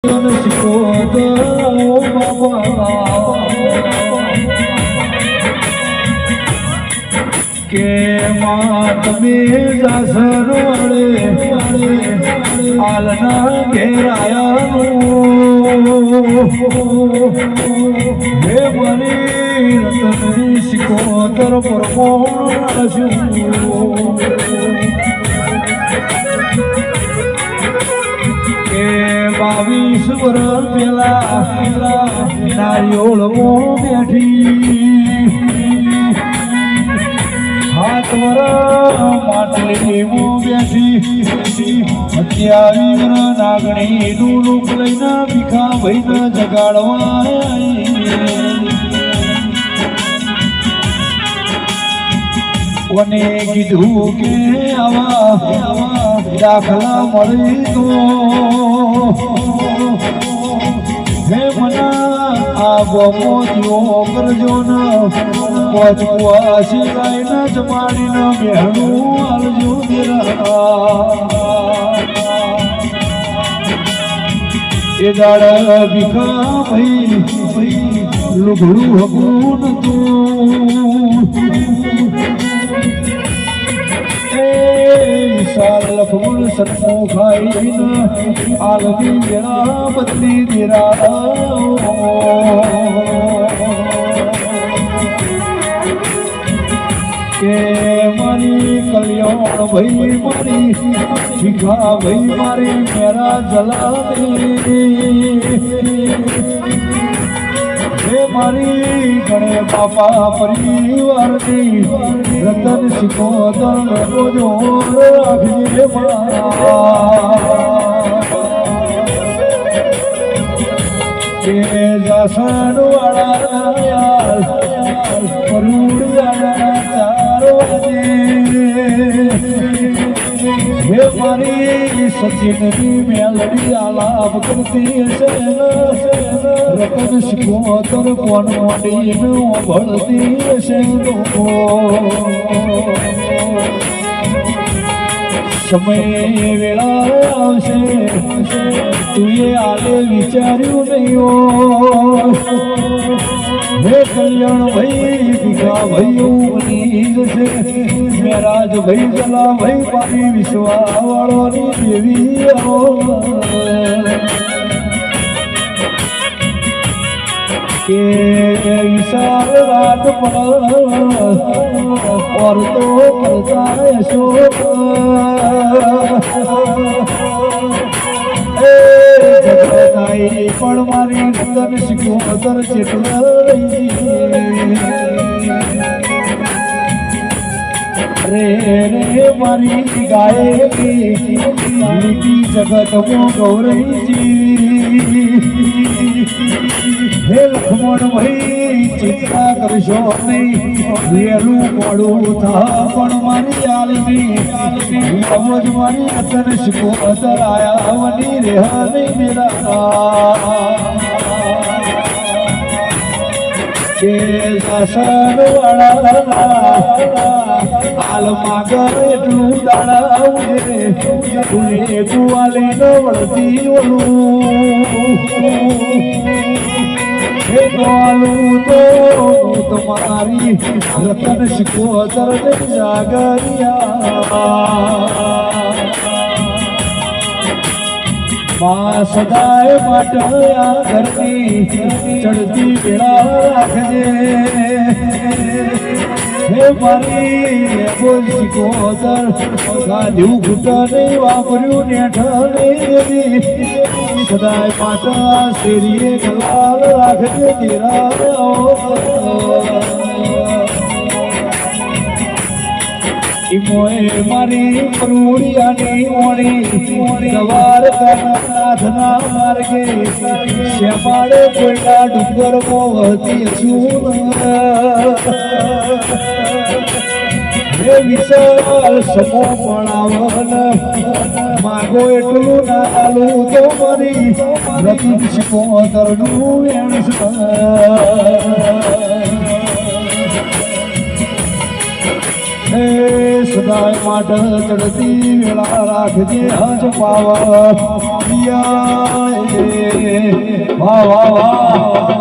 કે તમે જાસરવાળે આલના ઘેરાયાનું હે મારી રતન શિકોતર પરમોણ કે 22 વર્ષ પેલા નારિયોળમાં બેઠી હાથ વરા માટલી બેઠી 27 નાગણી નું રૂપ લઈને ભીખા ભાઈને જગાડવા કોને કીધું કે આવા દાખલા મળી તો હે મના આ ગમો દિયો કરજો ન પોચવા સિવાય ન જમાડીને બેહણું આલજો એ દાડા ભીખા ભાઈ લુગડું હકું નતું લખમણ સન્મો ખાઈને આલમી વેળા બદલી દેરા કે મારી કલ્યાણ ભાઈ મારી શીખા ભાઈ મારી મેરા જલાની હે મારી ગણે બાપા પરિવારની રતન શિકોતર જોજો રાખજે કે જાસણ વાળા પરુડિયા ચારો હે મારી સચિનની મેલડી આલાપ કરતી છે રતન શિકોતર કોણ મોડીને ભળતી છે સમય વેળા આવશે તુએ આલે વિચાર્યું નહીં હે કલ્યાણ ભાઈ ભીખા ભાઈઓ બની જશે મેરાજ ભાઈ જલા ભાઈ પાણી વિશ્વા વાળોની દેવી કે વિશાળ રાત પણ और तो करता है शोक જગતાઈ પણ મારી રતન શિકોતર રે મારી ગાયકી લીટી જગતમાં ગૌરવજી હે લખમણ ભાઈ ચિંતા કરશો નહીં વેલું મોડું થા પણ મારી આલમી સમજ મારી રતન શિકોતર આયા વની રેહાની મેરા કે સાસણ વાળા હાલ માગર એટલું દાડાવજે તુને કુવાલે ન વળતી ઓલું હે ગોલું તો તમારી રતન શિકોતર જાગરિયા માં સદાય માટે આ ઘરની ચડતી વેળા રાખજે હે મારી બોલ શિકોતર ગાધ્યું ઘૂંટા નહીં વાપર્યું નેઠા નહીં સદાય માટે શેરીએ ગલાલ રાખજે તેરા મોય મારી પરુડિયાની મોણી સવાર નાથના માર્ગે શ્યામાળે કોઈના ડુંગર વહતી છું હે વિશાળ સમો પણાવન માગો એટલું ના આલું તો મારી રતન શિકોતરનું વેણ સદાય માટે ચડતી વેળા રાખજે હજ પાવા વાહ વાહ વાહ